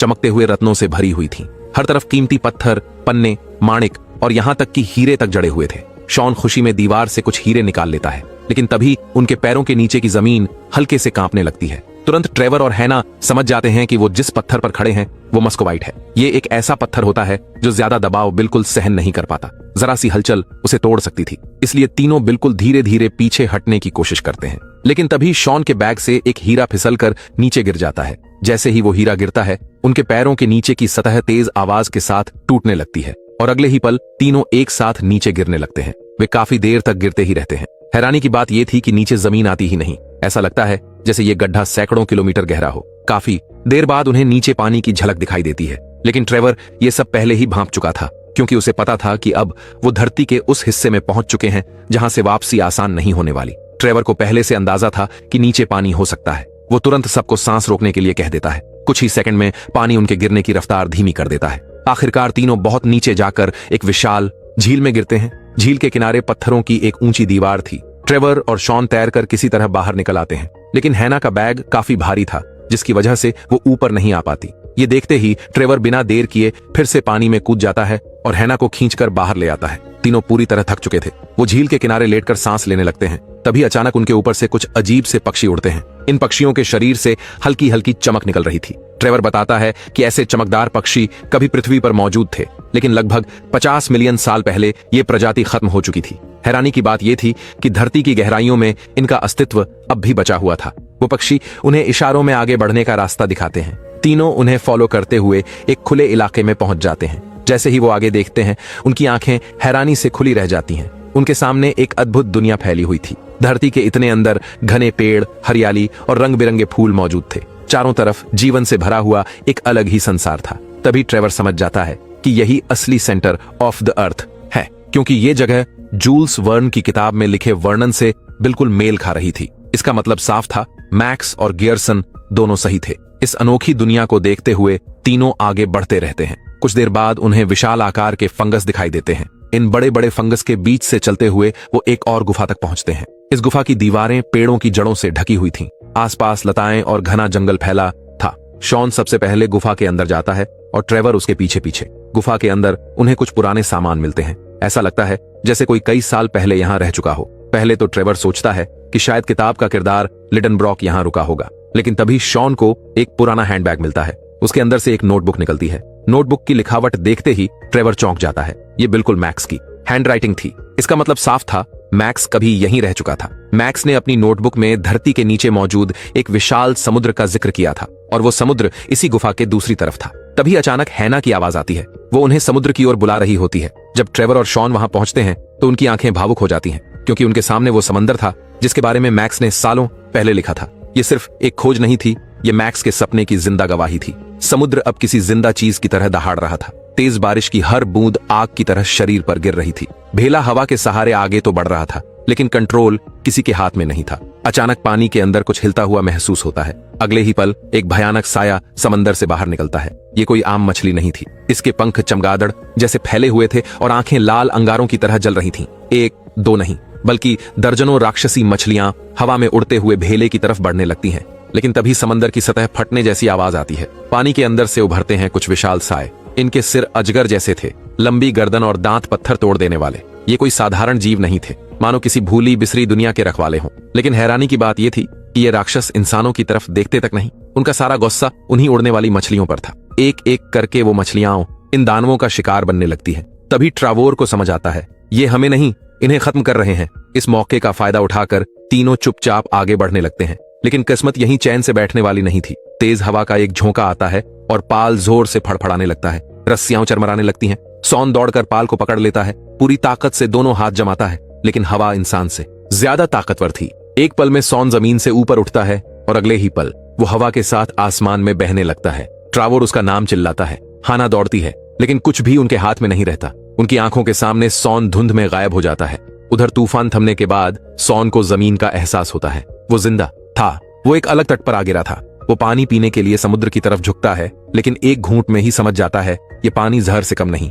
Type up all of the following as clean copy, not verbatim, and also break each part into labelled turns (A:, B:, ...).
A: चमकते हुए रत्नों से भरी हुई थीं। हर तरफ कीमती पत्थर, पन्ने, माणिक और यहां तक कि हीरे तक जड़े हुए थे। शॉन खुशी में दीवार से कुछ हीरे निकाल लेता है, लेकिन तभी उनके पैरों के नीचे की जमीन हल्के से कांपने लगती है। तुरंत ट्रेवर और हैना समझ जाते हैं कि वो जिस पत्थर पर खड़े हैं वो मस्कोवाइट है। ये एक ऐसा पत्थर होता है जो ज्यादा दबाव बिल्कुल सहन नहीं कर पाता। जरा सी हलचल उसे तोड़ सकती थी, इसलिए तीनों बिल्कुल धीरे धीरे पीछे हटने की कोशिश करते हैं। लेकिन तभी शॉन के बैग से एक हीरा फिसलकर नीचे गिर जाता है। जैसे ही वो हीरा गिरता है, उनके पैरों के नीचे की सतह तेज आवाज के साथ टूटने लगती है और अगले ही पल तीनों एक साथ नीचे गिरने लगते हैं। वे काफी देर तक गिरते ही रहते हैं। हैरानी की बात यह थी कि नीचे जमीन आती ही नहीं। ऐसा लगता है जैसे ये गड्ढा सैकड़ों किलोमीटर गहरा हो। काफी देर बाद उन्हें नीचे पानी की झलक दिखाई देती है, लेकिन ट्रेवर ये सब पहले ही भांप चुका था, क्योंकि उसे पता था कि अब वो धरती के उस हिस्से में पहुंच चुके हैं जहां से वापसी आसान नहीं होने वाली। ट्रेवर को पहले से अंदाजा था कि नीचे पानी हो सकता है। वो तुरंत सबको सांस रोकने के लिए कह देता है। कुछ ही सेकंड में पानी उनके गिरने की रफ्तार धीमी कर देता है। आखिरकार तीनों बहुत नीचे जाकर एक विशाल झील में गिरते हैं। झील के किनारे पत्थरों की एक ऊंची दीवार थी। ट्रेवर और शॉन तैरकर किसी तरह बाहर निकल आते हैं, लेकिन हैना का बैग काफी भारी था, जिसकी वजह से वो ऊपर नहीं आ पाती। ये देखते ही ट्रेवर बिना देर किए फिर से पानी में कूद जाता है और हैना को खींचकर बाहर ले आता है। तीनों पूरी तरह थक चुके थे। वो झील के किनारे लेटकर सांस लेने लगते हैं। तभी अचानक उनके ऊपर से कुछ अजीब से पक्षी उड़ते हैं। इन पक्षियों के शरीर से हल्की हल्की चमक निकल रही थी। ट्रेवर बताता है कि ऐसे चमकदार पक्षी कभी पृथ्वी पर मौजूद थे, लेकिन लगभग 50 मिलियन साल पहले ये प्रजाति खत्म हो चुकी थी। हैरानी की बात यह थी कि धरती की गहराइयों में इनका अस्तित्व अब भी बचा हुआ था। वो पक्षी उन्हें इशारों में आगे बढ़ने का रास्ता दिखाते हैं। तीनों उन्हें फॉलो करते हुए एक खुले इलाके में पहुंच जाते हैं। जैसे ही वो आगे देखते हैं, उनकी आंखें हैरानी से खुली रह जाती हैं। उनके सामने एक अद्भुत दुनिया फैली हुई थी। धरती के इतने अंदर घने पेड़, हरियाली और रंग बिरंगे फूल मौजूद थे। चारों तरफ जीवन से भरा हुआ एक अलग ही संसार था। तभी ट्रेवर समझ जाता है कि यही असली सेंटर ऑफ द अर्थ है, क्योंकि ये जगह जूल्स वर्न की किताब में लिखे वर्णन से बिल्कुल मेल खा रही थी। इसका मतलब साफ था, मैक्स और गियर्सन दोनों सही थे। इस अनोखी दुनिया को देखते हुए तीनों आगे बढ़ते रहते हैं। कुछ देर बाद उन्हें विशाल आकार के फंगस दिखाई देते हैं। इन बड़े बड़े फंगस के बीच से चलते हुए वो एक और गुफा तक पहुंचते हैं। इस गुफा की दीवारें पेड़ों की जड़ों से ढकी हुई थीं। आसपास लताएं और घना जंगल फैला था। शॉन सबसे पहले गुफा के अंदर जाता है और ट्रेवर उसके पीछे पीछे। गुफा के अंदर उन्हें कुछ पुराने सामान मिलते हैं। ऐसा लगता है जैसे कोई कई साल पहले यहाँ रह चुका हो। पहले तो ट्रेवर सोचता है कि शायद किताब का किरदार लिडनब्रॉक यहाँ रुका होगा, लेकिन तभी शॉन को एक पुराना हैंडबैग मिलता है। उसके अंदर से एक नोटबुक निकलती है। नोटबुक की लिखावट देखते ही ट्रेवर चौंक जाता है। ये बिल्कुल मैक्स की हैंडराइटिंग थी। इसका मतलब साफ था, मैक्स कभी यहीं रह चुका था। मैक्स ने अपनी नोटबुक में धरती के नीचे मौजूद एक विशाल समुद्र का जिक्र किया था और वो समुद्र इसी गुफा के दूसरी तरफ था। तभी अचानक हैना की आवाज आती है। वो उन्हें समुद्र की ओर बुला रही होती है। जब ट्रेवर और शॉन वहां पहुंचते हैं तो उनकी आंखें भावुक हो जाती हैं, क्योंकि उनके सामने वो समंदर था जिसके बारे में मैक्स ने सालों पहले लिखा था। ये सिर्फ एक खोज नहीं थी, ये मैक्स के सपने की जिंदा गवाही थी। समुद्र अब किसी जिंदा चीज की तरह दहाड़ रहा था। तेज बारिश की हर बूंद आग की तरह शरीर पर गिर रही थी। भेला हवा के सहारे आगे तो बढ़ रहा था, लेकिन कंट्रोल किसी के हाथ में नहीं था। अचानक पानी के अंदर कुछ हिलता हुआ महसूस होता है। अगले ही पल एक भयानक साया समंदर से बाहर निकलता है। ये कोई आम मछली नहीं थी। इसके पंख चमगादड़ जैसे फैले हुए थे और आंखें लाल अंगारों की तरह जल रही थीं। एक दो नहीं, बल्कि दर्जनों राक्षसी मछलियां हवा में उड़ते हुए भेले की तरफ बढ़ने लगती हैं। लेकिन तभी समंदर की सतह फटने जैसी आवाज आती है। पानी के अंदर से उभरते हैं कुछ विशाल साए। इनके सिर अजगर जैसे थे, लंबी गर्दन और दांत पत्थर तोड़ देने वाले। ये कोई साधारण जीव नहीं थे, मानो किसी भूली बिसरी दुनिया के रखवाले हों। लेकिन हैरानी की बात यह थी कि ये राक्षस इंसानों की तरफ देखते तक नहीं। उनका सारा गुस्सा उन्हीं उड़ने वाली मछलियों पर था। एक एक करके वो मछलियां इन दानवों का शिकार बनने लगती हैं। तभी ट्रावोर को समझ आता है, ये हमें नहीं, इन्हें खत्म कर रहे हैं। इस मौके का फायदा उठाकर तीनों चुपचाप आगे बढ़ने लगते हैं। लेकिन किस्मत यहीं चैन से बैठने वाली नहीं थी। तेज हवा का एक झोंका आता है और पाल जोर से फड़फड़ाने लगता है। रस्सियां चरमराने लगती हैं। सॉन दौड़कर पाल को पकड़ लेता है। पूरी ताकत से दोनों हाथ जमाता है, लेकिन हवा इंसान से ज्यादा ताकतवर थी। एक पल में सॉन जमीन से ऊपर उठता है और अगले ही पल वो हवा के साथ आसमान में बहने लगता है। ट्रावोर उसका नाम चिल्लाता है। हाना दौड़ती है, लेकिन कुछ भी उनके हाथ में नहीं रहता। उनकी आंखों के सामने सॉन धुंध में गायब हो जाता है। उधर तूफान थमने के बाद सॉन को जमीन का एहसास होता है। वो जिंदा था। वो एक अलग तट पर आ गिरा था। वो पानी पीने के लिए समुद्र की तरफ झुकता है, लेकिन एक घूंट में ही समझ जाता है ये पानी जहर से कम नहीं।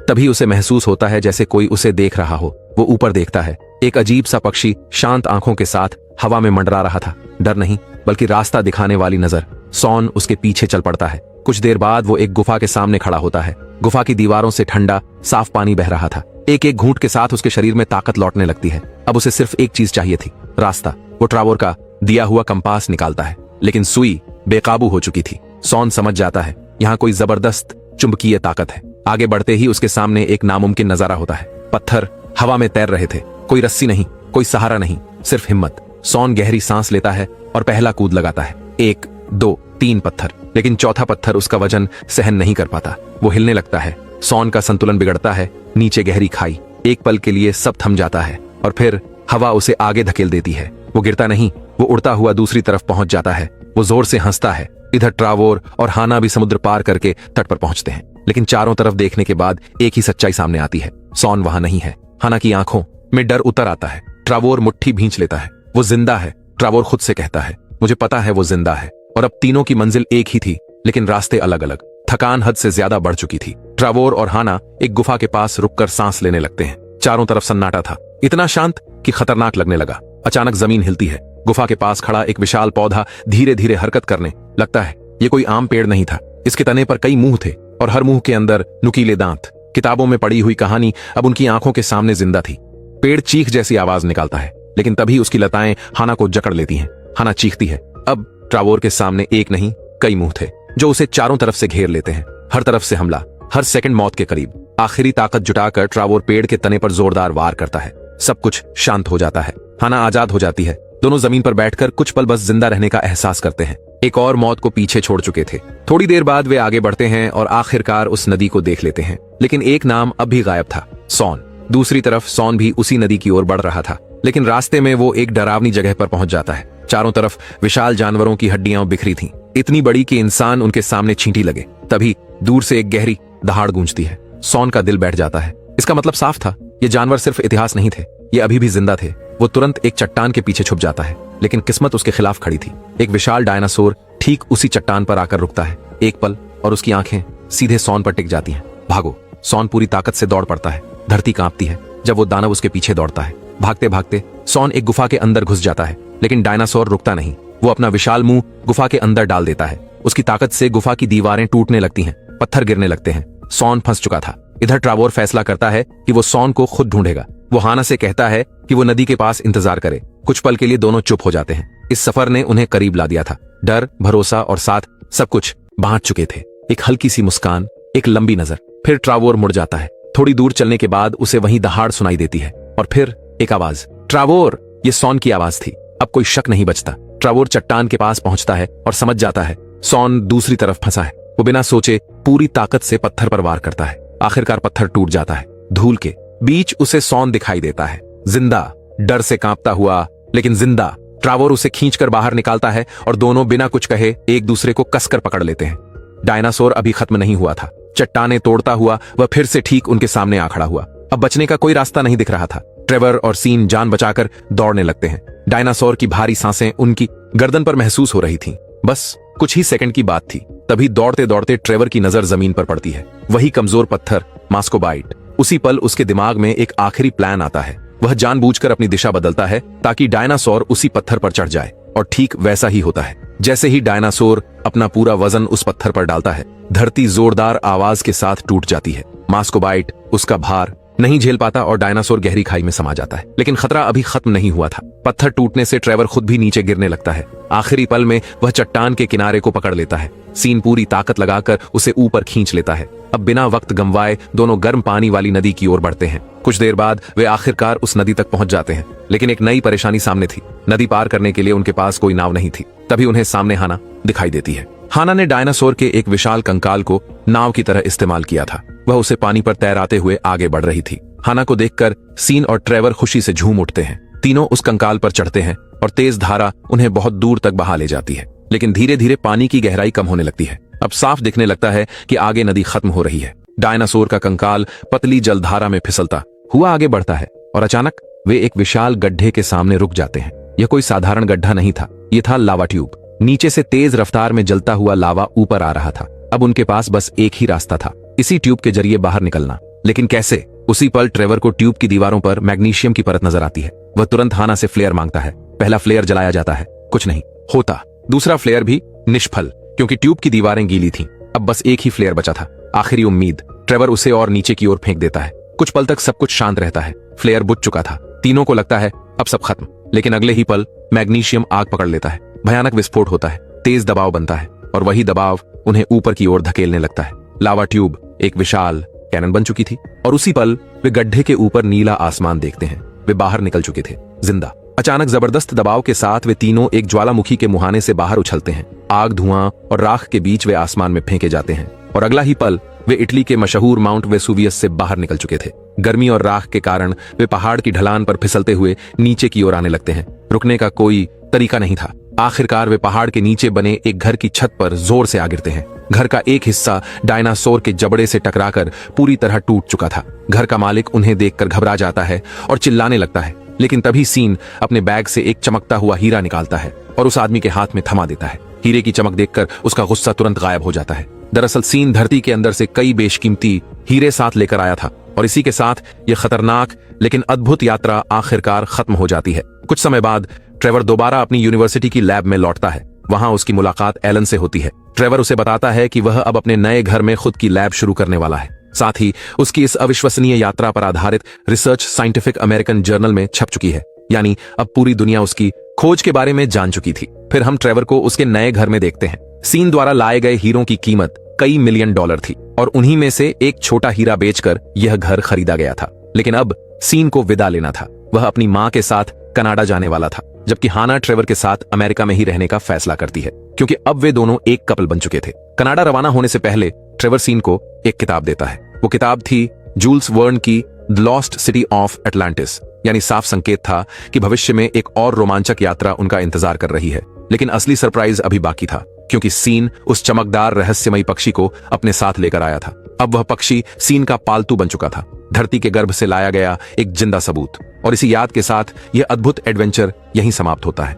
A: तभी उसे महसूस होता है जैसे कोई उसे देख रहा हो। वो ऊपर देखता है। एक अजीब सा पक्षी शांत आंखों के साथ हवा में मंडरा रहा था। डर नहीं, बल्कि रास्ता दिखाने वाली नजर। सॉन उसके पीछे चल पड़ता है। कुछ देर बाद वो एक गुफा के सामने खड़ा होता है। गुफा की दीवारों से ठंडा साफ पानी बह रहा था। एक एक घूंट के साथ उसके शरीर में ताकत लौटने लगती है। अब उसे सिर्फ एक चीज चाहिए थी, रास्ता। वो ट्रावोर का दिया हुआ कंपास निकालता है, लेकिन सुई बेकाबू हो चुकी थी। सॉन समझ जाता है यहाँ कोई जबरदस्त चुंबकीय ताकत है। आगे बढ़ते ही उसके सामने एक नामुमकिन नजारा होता है। पत्थर हवा में तैर रहे थे, कोई रस्सी नहीं, कोई सहारा नहीं, सिर्फ हिम्मत। सॉन गहरी सांस लेता है और पहला कूद लगाता है। 1 2 3 पत्थर, लेकिन चौथा पत्थर उसका वजन सहन नहीं कर पाता। वो हिलने लगता है। सॉन का संतुलन बिगड़ता है। नीचे गहरी खाई। एक पल के लिए सब थम जाता है और फिर हवा उसे आगे धकेल देती है। वो गिरता नहीं, वो उड़ता हुआ दूसरी तरफ पहुंच जाता है। वो जोर से हंसता है। इधर ट्रावोर और हाना भी समुद्र पार करके तट पर पहुंचते हैं, लेकिन चारों तरफ देखने के बाद एक ही सच्चाई सामने आती है, सॉन वहां नहीं है। हाना की आंखों में डर उतर आता है। ट्रावोर मुट्ठी भींच लेता है। वो जिंदा है, ट्रावोर खुद से कहता है। मुझे पता है वो जिंदा है। और अब तीनों की मंजिल एक ही थी, लेकिन रास्ते अलग अलग। थकान हद से ज्यादा बढ़ चुकी थी। ट्रावोर और हाना एक गुफा के पास रुककर सांस लेने लगते हैं। चारों तरफ सन्नाटा था, इतना शांत कि खतरनाक लगने लगा। अचानक जमीन हिलती है। गुफा के पास खड़ा एक विशाल पौधा धीरे धीरे हरकत करने लगता है। ये कोई आम पेड़ नहीं था। इसके तने पर कई मुंह थे और हर मुंह के अंदर नुकीले दांत। किताबों में पड़ी हुई कहानी अब उनकी आंखों के सामने जिंदा थी। पेड़ चीख जैसी आवाज निकालता है, लेकिन तभी उसकी लताएं हाना को जकड़ लेती हैं। हाना चीखती है। अब ट्रावोर के सामने एक नहीं कई मुंह थे, जो उसे चारों तरफ से घेर लेते हैं। हर तरफ से हमला, हर सेकंड मौत के करीब। आखिरी ताकत जुटाकर ट्रावोर पेड़ के तने पर जोरदार वार करता है। सब कुछ शांत हो जाता है। हाना आजाद हो जाती है। दोनों जमीन पर बैठकर कुछ पल बस जिंदा रहने का एहसास करते हैं। एक और मौत को पीछे छोड़ चुके थे। थोड़ी देर बाद वे आगे बढ़ते हैं और आखिरकार उस नदी को देख लेते हैं, लेकिन एक नाम अब भी गायब था, सॉन। दूसरी तरफ सॉन भी उसी नदी की ओर बढ़ रहा था, लेकिन रास्ते में वो एक डरावनी जगह पर पहुंच जाता है। चारों तरफ विशाल जानवरों की हड्डियां बिखरी थीं, इतनी बड़ी कि इंसान उनके सामने छींटी लगे। तभी दूर से एक गहरी दहाड़ गूंजती है। सॉन का दिल बैठ जाता है। इसका मतलब साफ था, ये जानवर सिर्फ इतिहास नहीं थे, ये अभी भी जिंदा थे। वो तुरंत एक चट्टान के पीछे छुप जाता है, लेकिन किस्मत उसके खिलाफ खड़ी थी। एक विशाल डायनासोर ठीक उसी चट्टान पर आकर रुकता है। एक पल और उसकी आंखें सीधे सॉन पर टिक जाती हैं। भागो! सॉन पूरी ताकत से दौड़ पड़ता है। धरती कांपती है जब वो दानव उसके पीछे दौड़ता है। भागते भागते सॉन एक गुफा के अंदर घुस जाता है, लेकिन डायनासोर रुकता नहीं। वो अपना विशाल मुंह गुफा के अंदर डाल देता है। उसकी ताकत से गुफा की दीवारें टूटने लगती हैं, पत्थर गिरने लगते हैं। सॉन फंस चुका था। इधर ट्रावोर फैसला करता है कि वो सॉन को खुद ढूंढेगा। वो हाना से कहता है कि वो नदी के पास इंतजार करे। कुछ पल के लिए दोनों चुप हो जाते हैं। इस सफर ने उन्हें करीब ला दिया था। डर, भरोसा और साथ सब कुछ बांट चुके थे। एक हल्की सी मुस्कान, एक लंबी नजर। फिर ट्रावोर मुड़ जाता है। थोड़ी दूर चलने के बाद उसे वहीं दहाड़ सुनाई देती है और फिर एक आवाज, ट्रावोर! ये सॉन की आवाज थी। अब कोई शक नहीं बचता। ट्रावोर चट्टान के पास पहुंचता है और समझ जाता है सॉन दूसरी तरफ फंसा है। वो बिना सोचे पूरी ताकत से पत्थर पर वार करता है। आखिरकार पत्थर टूट जाता है। धूल के बीच उसे सॉन दिखाई देता है, जिंदा, डर से कांपता हुआ, लेकिन जिंदा। ट्रावोर उसे खींचकर बाहर निकालता है और दोनों बिना कुछ कहे एक दूसरे को कसकर पकड़ लेते हैं। डायनासोर अभी खत्म नहीं हुआ था। चट्टाने तोड़ता हुआ वह फिर से ठीक उनके सामने आ खड़ा हुआ। अब बचने का कोई रास्ता नहीं दिख रहा था। ट्रेवर और सीन जान बचाकर दौड़ने लगते हैं। डायनासोर की भारी सांसें उनकी गर्दन पर महसूस हो रही थीं। बस कुछ ही सेकंड की बात थी। तभी दौड़ते दौड़ते ट्रेवर की नजर जमीन पर पड़ती है। वही कमजोर पत्थर, मास्कोबाइट। उसी पल उसके दिमाग में एक आखिरी प्लान आता है। वह जानबूझकर अपनी दिशा बदलता है ताकि डायनासोर उसी पत्थर पर चढ़ जाए, और ठीक वैसा ही होता है। जैसे ही डायनासोर अपना पूरा वजन उस पत्थर पर डालता है, धरती जोरदार आवाज के साथ टूट जाती है। मास्कोबाइट उसका भार नहीं झेल पाता और डायनासोर गहरी खाई में समा जाता है। लेकिन खतरा अभी खत्म नहीं हुआ था। पत्थर टूटने से ट्रेवर खुद भी नीचे गिरने लगता है। आखिरी पल में वह चट्टान के किनारे को पकड़ लेता है। सीन पूरी ताकत लगाकर उसे ऊपर खींच लेता है। अब बिना वक्त गंवाए दोनों गर्म पानी वाली नदी की ओर बढ़ते हैं। कुछ देर बाद वे आखिरकार उस नदी तक पहुंच जाते हैं, लेकिन एक नई परेशानी सामने थी। नदी पार करने के लिए उनके पास कोई नाव नहीं थी। तभी उन्हें सामने हाना दिखाई देती है। हाना ने डायनासोर के एक विशाल कंकाल को नाव की तरह इस्तेमाल किया था। वह उसे पानी पर तैराते हुए आगे बढ़ रही थी। हाना को देखकर सीन और ट्रेवर खुशी से झूम उठते हैं। तीनों उस कंकाल पर चढ़ते हैं और तेज धारा उन्हें बहुत दूर तक बहा ले जाती है। लेकिन धीरे धीरे पानी की गहराई कम होने लगती है। अब साफ दिखने लगता है कि आगे नदी खत्म हो रही है। डायनासोर का कंकाल पतली जलधारा में फिसलता हुआ आगे बढ़ता है और अचानक वे एक विशाल गड्ढे के सामने रुक जाते हैं। यह कोई साधारण गड्ढा नहीं था, यह था लावा ट्यूब। नीचे से तेज रफ्तार में जलता हुआ लावा ऊपर आ रहा था। अब उनके पास बस एक ही रास्ता था, इसी ट्यूब के जरिए बाहर निकलना। लेकिन कैसे? उसी पल ट्रेवर को ट्यूब की दीवारों पर मैग्नीशियम की परत नजर आती है। वह तुरंत हाना से फ्लेयर मांगता है। पहला फ्लेयर जलाया जाता है, कुछ नहीं होता। दूसरा फ्लेयर भी निष्फल, क्योंकि ट्यूब की दीवारें गीली थीं। अब बस एक ही फ्लेयर बचा था, आखिरी उम्मीद। ट्रेवर उसे और नीचे की ओर फेंक देता है। कुछ पल तक सब कुछ शांत रहता है। फ्लेयर बुझ चुका था। तीनों को लगता है अब सब खत्म, लेकिन अगले ही पल मैग्नीशियम आग पकड़ लेता है। भयानक विस्फोट होता है, तेज दबाव बनता है और वही दबाव उन्हें ऊपर की ओर धकेलने लगता है। लावा ट्यूब एक विशाल कैनन बन चुकी थी और उसी पल वे गड्ढे के ऊपर नीला आसमान देखते हैं। वे बाहर निकल चुके थे, जिंदा। अचानक जबरदस्त दबाव के साथ वे तीनों एक ज्वालामुखी के मुहाने से बाहर उछलते हैं। आग, धुआं और राख के बीच वे आसमान में फेंके जाते हैं और अगला ही पल वे इटली के मशहूर माउंट वेसुवियस से बाहर निकल चुके थे। गर्मी और राख के कारण वे पहाड़ की ढलान पर फिसलते हुए नीचे की ओर आने लगते हैं। रुकने का कोई तरीका नहीं था। आखिरकार वे पहाड़ के नीचे बने एक घर की छत पर जोर से आ गिरते हैं। घर का एक हिस्सा डायनासोर के जबड़े से टकराकर पूरी तरह टूट चुका था। घर का मालिक उन्हें देखकर घबरा जाता है और चिल्लाने लगता है, लेकिन तभी सीन अपने बैग से एक चमकता हुआ हीरा निकालता है और उस आदमी के हाथ में थमा देता है। हीरे की चमक देखकर उसका गुस्सा तुरंत गायब हो जाता है। दरअसल सीन धरती के अंदर से कई बेशकीमती हीरे साथ लेकर आया था और इसी के साथ यह खतरनाक लेकिन अद्भुत यात्रा आखिरकार खत्म हो जाती है। कुछ समय बाद ट्रेवर दोबारा अपनी यूनिवर्सिटी की लैब में लौटता है। वहां उसकी मुलाकात एलन से होती है। ट्रेवर उसे बताता है कि वह अब अपने नए घर में खुद की लैब शुरू करने वाला है। साथ ही उसकी इस अविश्वसनीय यात्रा पर आधारित रिसर्च साइंटिफिक अमेरिकन जर्नल में छप चुकी है। यानी अब पूरी दुनिया उसकी खोज के बारे में जान चुकी थी। फिर हम ट्रेवर को उसके नए घर में देखते हैं। सीन द्वारा लाए गए हीरों की कीमत कई मिलियन डॉलर थी और उन्हीं में से एक छोटा हीरा बेचकर यह घर खरीदा गया था। लेकिन अब सीन को विदा लेना था। वह अपनी मां के साथ कनाडा जाने वाला था, जबकि हाना ट्रेवर के साथ अमेरिका में ही रहने का फैसला करती है, क्योंकि अब वे दोनों एक कपल बन चुके थे। कनाडा रवाना होने से पहले ट्रेवर सीन को एक किताब देता है। वो किताब थी जूल्स वर्न की the lost city of Atlantis. यानी साफ संकेत था कि भविष्य में एक और रोमांचक यात्रा उनका इंतजार कर रही है। लेकिन असली सरप्राइज अभी बाकी था, क्योंकि सीन उस चमकदार रहस्यमयी पक्षी को अपने साथ लेकर आया था। अब वह पक्षी सीन का पालतू बन चुका था, धरती के गर्भ से लाया गया एक जिंदा सबूत। और इसी याद के साथ यह अद्भुत एडवेंचर यहीं समाप्त होता है।